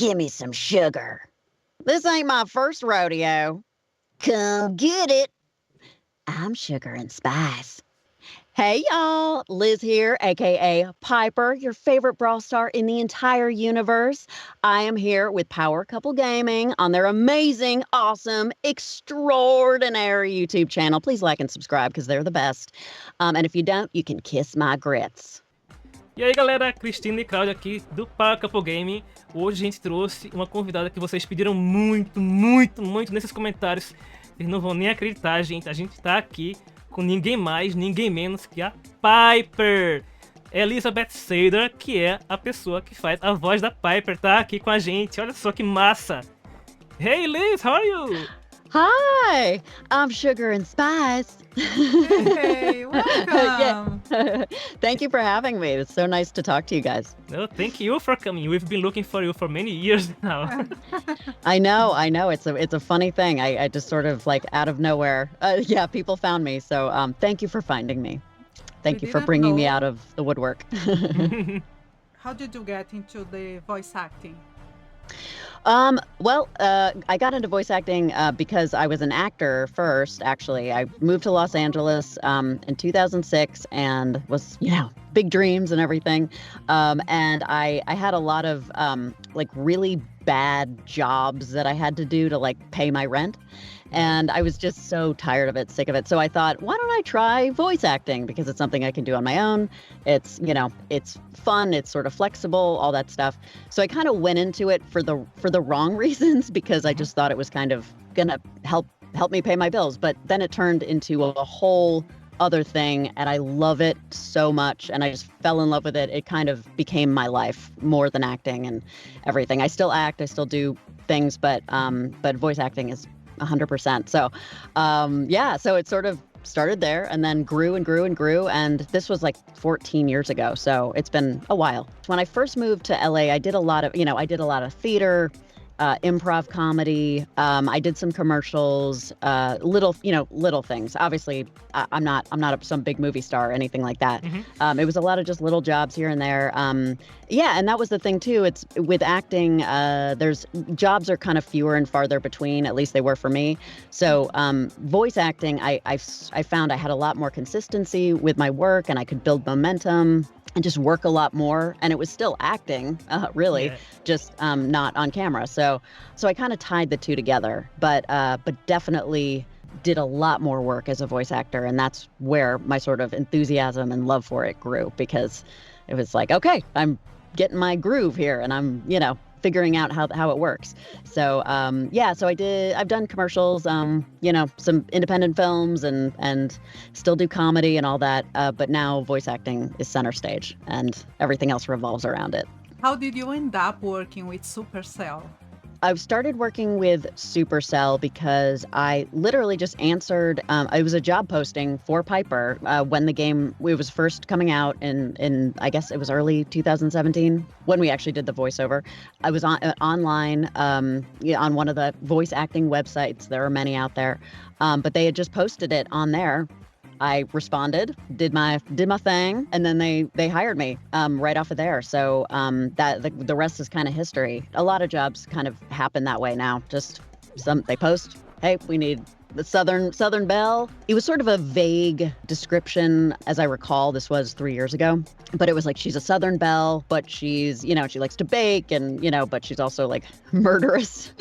Give me some sugar. This ain't my first rodeo. Come get it. I'm sugar and spice. Hey, y'all. Liz here, a.k.a. Piper, your favorite Brawl star in the entire universe. I am here with Power Couple Gaming on their amazing, awesome, extraordinary YouTube channel. Please like and subscribe because they're the best. And if you don't, you can kiss my grits. E aí galera, Cristina e Cláudia aqui do Power Couple Gaming. Hoje a gente trouxe uma convidada que vocês pediram muito nesses comentários. Vocês não vão nem acreditar, gente. A gente tá aqui com ninguém mais, ninguém menos que a Piper. Elizabeth Saydah, que é a pessoa que faz a voz da Piper, tá aqui com a gente. Olha só que massa. Hey Liz, how are you? Hi, I'm sugar and spice. Hey, welcome. Yeah. Thank you for having me. It's so nice to talk to you guys. No, thank you for coming. We've been looking for you for many years now. I know. It's a funny thing. I just sort of like out of nowhere. Yeah, people found me. So thank you for finding me. Thank you for bringing me out of the woodwork. How did you get into the voice acting? Well, I got into voice acting because I was an actor first, actually. I moved to Los Angeles in 2006 and was, big dreams and everything. And I had a lot of like really bad jobs that I had to do to like pay my rent. And I was just so tired of it, sick of it. So I thought, why don't I try voice acting? Because it's something I can do on my own. It's, it's fun. It's sort of flexible, all that stuff. So I kind of went into it for the wrong reasons because I just thought it was kind of gonna help me pay my bills. But then it turned into a whole other thing, and I love it so much. And I just fell in love with it. It kind of became my life more than acting and everything. I still act. I still do things, but voice acting is 100%. So, so it sort of started there and then grew and grew and grew. And this was like 14 years ago. So it's been a while. When I first moved to LA, I did a lot of theater, improv comedy. I did some commercials, little things. Obviously, I'm not some big movie star or anything like that. Mm-hmm. It was a lot of just little jobs here and there. And that was the thing too. It's with acting, there's jobs are kind of fewer and farther between. At least they were for me. So voice acting, I found I had a lot more consistency with my work, and I could build momentum and just work a lot more. And it was still acting, really, Yeah. just not on camera. So I kind of tied the two together, but definitely did a lot more work as a voice actor. And that's where my sort of enthusiasm and love for it grew, because it was like, okay, I'm getting my groove here and I'm, figuring out how it works. So, so I've done commercials, some independent films and still do comedy and all that. But now voice acting is center stage and everything else revolves around it. How did you end up working with Supercell? I've started working with Supercell because I literally just answered, it was a job posting for Piper when the game, it was first coming out in I guess it was early 2017 when we actually did the voiceover. I was online on one of the voice acting websites. There are many out there, but they had just posted it on there. I responded, did my thing, and then they hired me right off of there. So the rest is kind of history. A lot of jobs kind of happen that way now. Just they post, hey, we need the Southern Belle. It was sort of a vague description, as I recall. This was 3 years ago, but it was like she's a Southern Belle, but she's she likes to bake, and but she's also like murderous,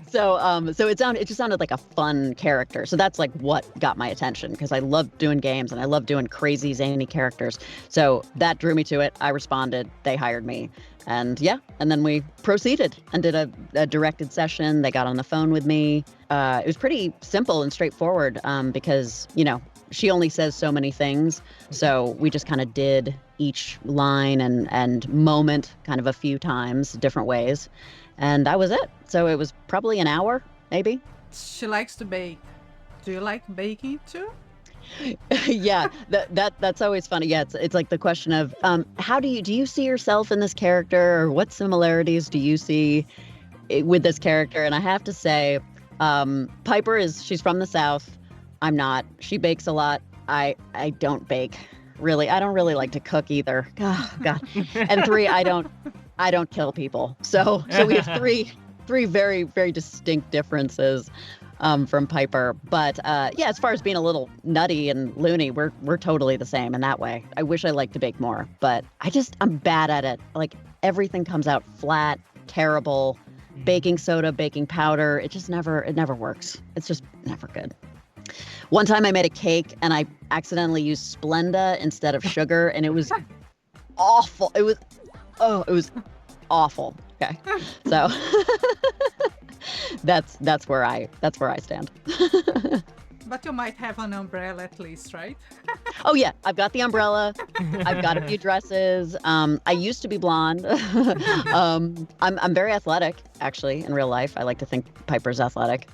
So it just sounded like a fun character. So that's like what got my attention, because I love doing games and I love doing crazy zany characters. So that drew me to it. I responded. They hired me. And then we proceeded and did a directed session. They got on the phone with me. It was pretty simple and straightforward because, she only says so many things. So we just kind of did each line and moment kind of a few times, different ways. And that was it. So it was probably an hour, maybe. She likes to bake. Do you like baking too? Yeah, that's always funny. Yeah, it's like the question of how do you see yourself in this character, or what similarities do you see with this character? And I have to say, Piper she's from the South. I'm not. She bakes a lot. I don't bake. Really, I don't really like to cook either. Oh, God. And 3, I don't I don't kill people. So we have three very, very distinct differences from Piper. But yeah, as far as being a little nutty and loony, we're totally the same in that way. I wish I liked to bake more, but I'm bad at it. Like everything comes out flat, terrible. Baking soda, baking powder, it never works. It's just never good. One time I made a cake and I accidentally used Splenda instead of sugar, and it was awful. It was awful. Okay. So that's where I stand. But you might have an umbrella at least, right? Oh yeah, I've got the umbrella. I've got a few dresses. I used to be blonde. I'm very athletic, actually, in real life. I like to think Piper's athletic.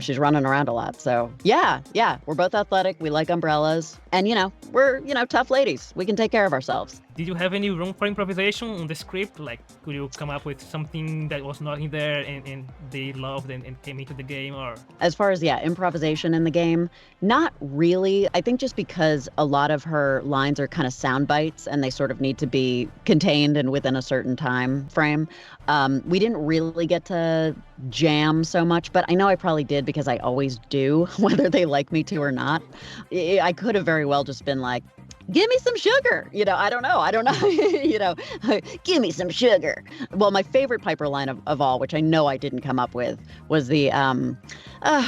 She's running around a lot. So yeah, we're both athletic. We like umbrellas. And, we're, tough ladies. We can take care of ourselves. Did you have any room for improvisation on the script? Like, could you come up with something that was not in there and they loved and came into the game? Or as far as, improvisation in the game, not really. I think just because a lot of her lines are kind of sound bites and they sort of need to be contained and within a certain time frame. We didn't really get to jam so much, but I know I probably did because I always do, whether they like me to or not. I could have very well just been like, give me some sugar. I don't know. Give me some sugar. Well, my favorite Piper line of all, which I know I didn't come up with, was the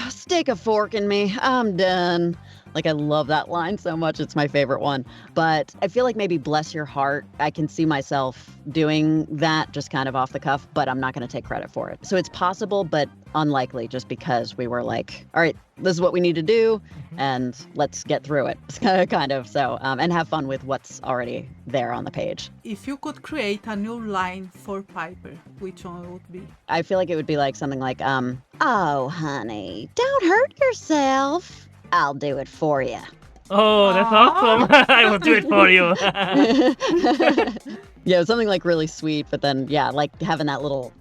stick a fork in me. I'm done. Like, I love that line so much. It's my favorite one. But I feel like maybe bless your heart, I can see myself doing that just kind of off the cuff, but I'm not going to take credit for it. So it's possible, but unlikely, just because we were like, all right, this is what we need to do, and let's get through it, kind of. So, and have fun with what's already there on the page. If you could create a new line for Piper, which one would be? I feel like it would be like something like, oh, honey, don't hurt yourself. I'll do it for you. oh, that's awesome. I will do it for you. Yeah, something like really sweet, but then, like having that little,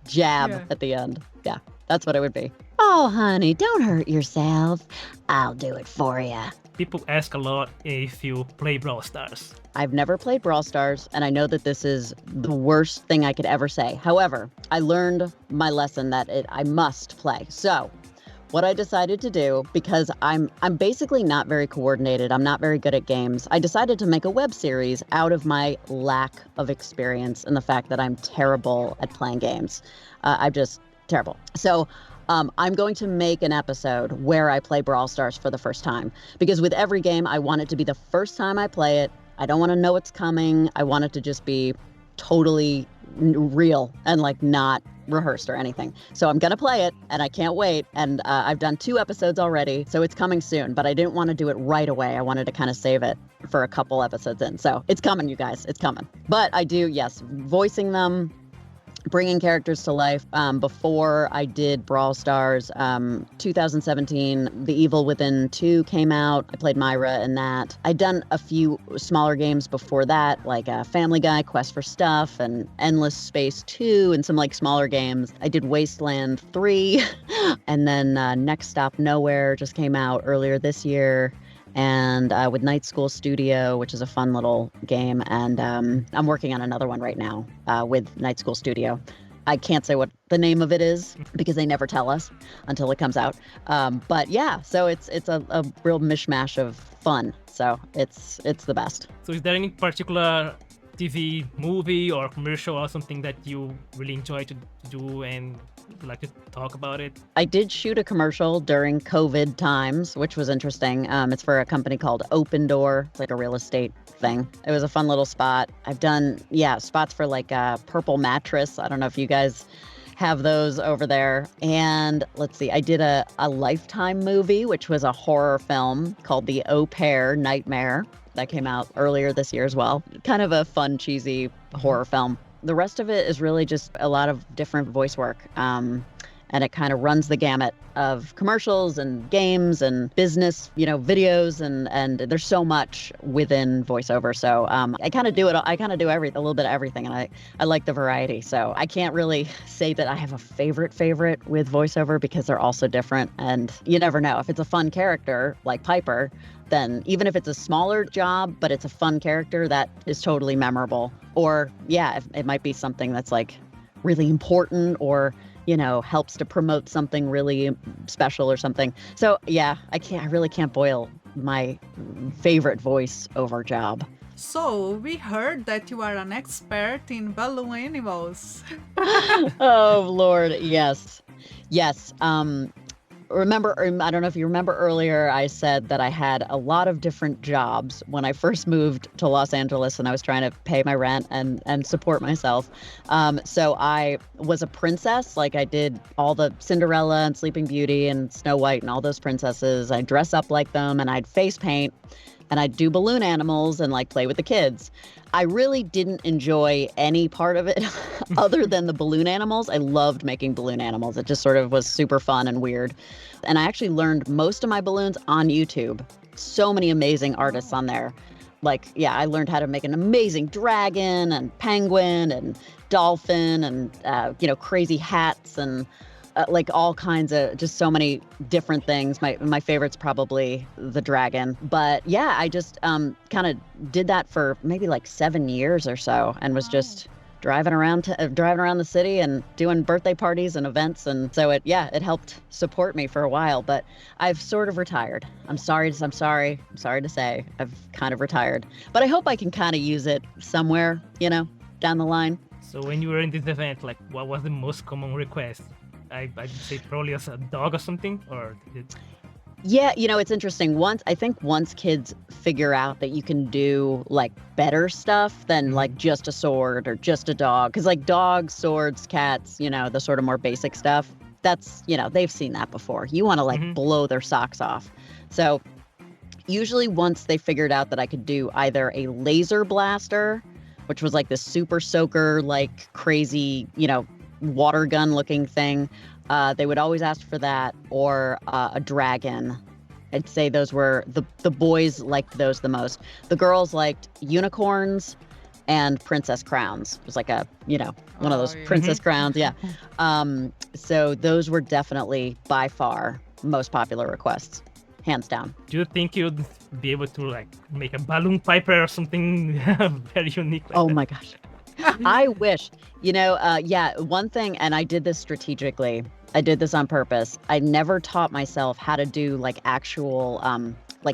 jab at the end. Yeah, that's what it would be. Oh, honey, don't hurt yourself. I'll do it for you. People ask a lot if you play Brawl Stars. I've never played Brawl Stars, and I know that this is the worst thing I could ever say. However, I learned my lesson that I must play. So what I decided to do, because I'm basically not very coordinated, I'm not very good at games, I decided to make a web series out of my lack of experience and the fact that I'm terrible at playing games. I'm just terrible. So I'm going to make an episode where I play Brawl Stars for the first time, because with every game, I want it to be the first time I play it. I don't want to know what's coming. I want it to just be totally real and like not rehearsed or anything. So I'm gonna play it, and I can't wait. And I've done 2 episodes already, so it's coming soon. But I didn't want to do it right away. I wanted to kind of save it for a couple episodes in. So it's coming, you guys. It's coming. But I do, yes, voicing them, bringing characters to life. Before I did Brawl Stars, 2017, The Evil Within 2 came out. I played Myra in that. I'd done a few smaller games before that, like Family Guy, Quest for Stuff, and Endless Space 2, and some like smaller games. I did Wasteland 3, and then Next Stop Nowhere just came out earlier this year. And with Night School Studio, which is a fun little game. And I'm working on another one right now with Night School Studio. I can't say what the name of it is because they never tell us until it comes out. But yeah, so it's a real mishmash of fun. So it's the best. So is there any particular TV movie or commercial or something that you really enjoy to do and would like to talk about it? I did shoot a commercial during COVID times, which was interesting. It's for a company called Open Door. It's like a real estate thing. It was a fun little spot. I've done, spots for like a Purple Mattress. I don't know if you guys have those over there. And let's see, I did a Lifetime movie, which was a horror film called The Au Pair Nightmare. That came out earlier this year as well. Kind of a fun, cheesy horror film. The rest of it is really just a lot of different voice work. And and it kind of runs the gamut of commercials and games and business, videos, and there's so much within voiceover. So I kind of do it. I kind of do a little bit of everything, and I like the variety. So I can't really say that I have a favorite with voiceover because they're all so different, and you never know. If it's a fun character like Piper, then even if it's a smaller job, but it's a fun character, that is totally memorable. Or it might be something that's like really important or helps to promote something really special or something. So I really can't boil my favorite voice-over job. So we heard that you are an expert in balloon animals. Oh Lord, yes. Remember, I don't know if you remember earlier, I said that I had a lot of different jobs when I first moved to Los Angeles and I was trying to pay my rent and support myself. So I was a princess. Like I did all the Cinderella and Sleeping Beauty and Snow White and all those princesses. I'd dress up like them and I'd face paint and I'd do balloon animals and like play with the kids. I really didn't enjoy any part of it other than the balloon animals. I loved making balloon animals. It just sort of was super fun and weird. And I actually learned most of my balloons on YouTube. So many amazing artists on there. I learned how to make an amazing dragon and penguin and dolphin and, crazy hats and all kinds of just so many different things. My favorite's probably the dragon. But I just kind of did that for maybe 7 years or so and was just driving around the city and doing birthday parties and events. And so it helped support me for a while, but I've sort of retired. I'm sorry to say I've kind of retired, but I hope I can kind of use it somewhere, down the line. So when you were in this event, what was the most common request? I'd say probably as a dog or something, or Yeah, it's interesting. Once kids figure out that you can do better stuff than just a sword or just a dog, because dogs, swords, cats, the sort of more basic stuff, that's, they've seen that before. You want to blow their socks off. So usually once they figured out that I could do either a laser blaster, which was this super soaker, crazy, water gun looking thing, they would always ask for that, or a dragon. I'd say those were the boys liked those the most. The girls liked unicorns and princess crowns. It was one of those princess crowns. Yeah. So those were definitely by far most popular requests, hands down. Do you think you'd be able to make a balloon Piper or something very unique Oh my gosh. I wish, one thing, and I did this strategically. I did this on purpose. I never taught myself how to do actual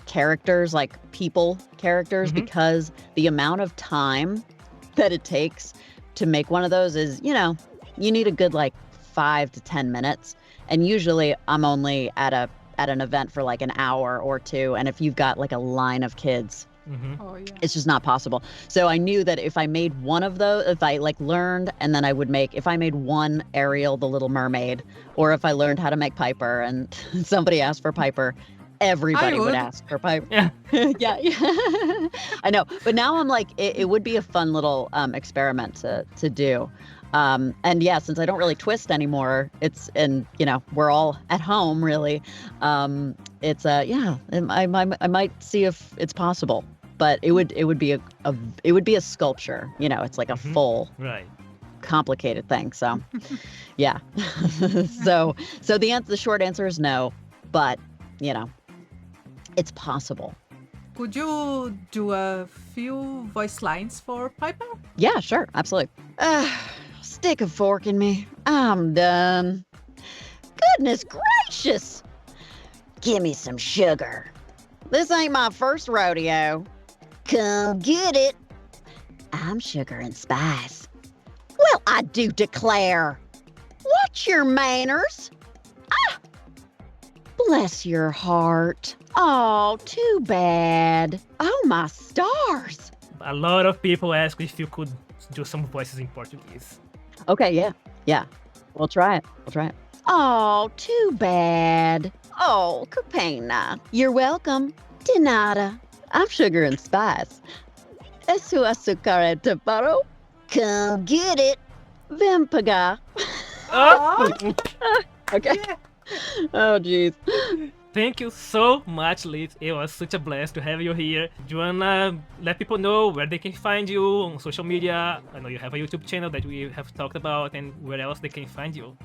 characters, people characters, because the amount of time that it takes to make one of those is, you need a good 5 to 10 minutes. And usually I'm only at an event for an hour or two. And if you've got a line of kids, it's just not possible. So I knew that if I made one of those, if I learned, and then if I made one Ariel, the Little Mermaid, or if I learned how to make Piper and somebody asked for Piper, everybody would ask for Piper. Yeah. yeah. I know. But now I'm it would be a fun little experiment to do. And since I don't really twist anymore, we're all at home really. I might see if it's possible. But it would be a sculpture, it's a full, complicated thing. So, yeah. so the short answer is no, but it's possible. Could you do a few voice lines for Piper? Yeah, sure, absolutely. Stick a fork in me. I'm done. Goodness gracious! Give me some sugar. This ain't my first rodeo. Come get it. I'm sugar and spice. Well, I do declare. What's your manners? Ah! Bless your heart. Oh, too bad. Oh, my stars. A lot of people ask if you could do some voices in Portuguese. Okay, yeah. We'll try it. Oh, too bad. Oh, que pena. You're welcome. De nada. I'm sugar and spice. É su açúcar de barro. Come get it. Vem pagar. Oh! Okay. Oh, jeez. Thank you so much, Liz. It was such a blast to have you here. Do you wanna let people know where they can find you on social media? I know you have a YouTube channel that we have talked about, and where else they can find you.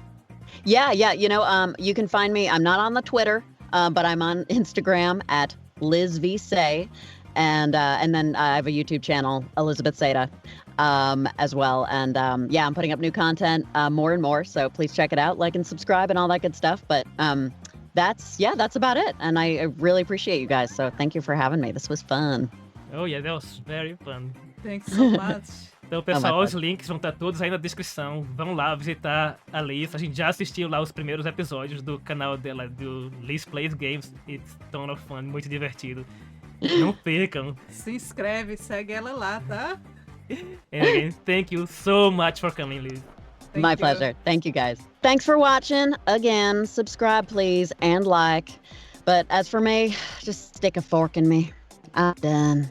Yeah. You can find me. I'm not on the Twitter, but I'm on Instagram at LizVSay, and then I have a YouTube channel, Elizabeth Saydah, as well. And I'm putting up new content more and more. So please check it out, like and subscribe, and all that good stuff. But that's about it. And I really appreciate you guys. So thank you for having me. This was fun. Oh yeah, that was very fun. Thanks so much. Então, pessoal, my os links vão estar todos aí na descrição. Vão lá visitar a Liz. A gente já assistiu lá os primeiros episódios do canal dela, do Liz Plays Games. It's ton of fun, muito divertido. Não percam. Se inscreve, segue ela lá, tá? And again, thank you so much for coming, Liz. Thank My you. pleasure. Thank you, guys. Thanks for watching. Again, subscribe, please, and like. But as for me, just stick a fork in me. I'm done.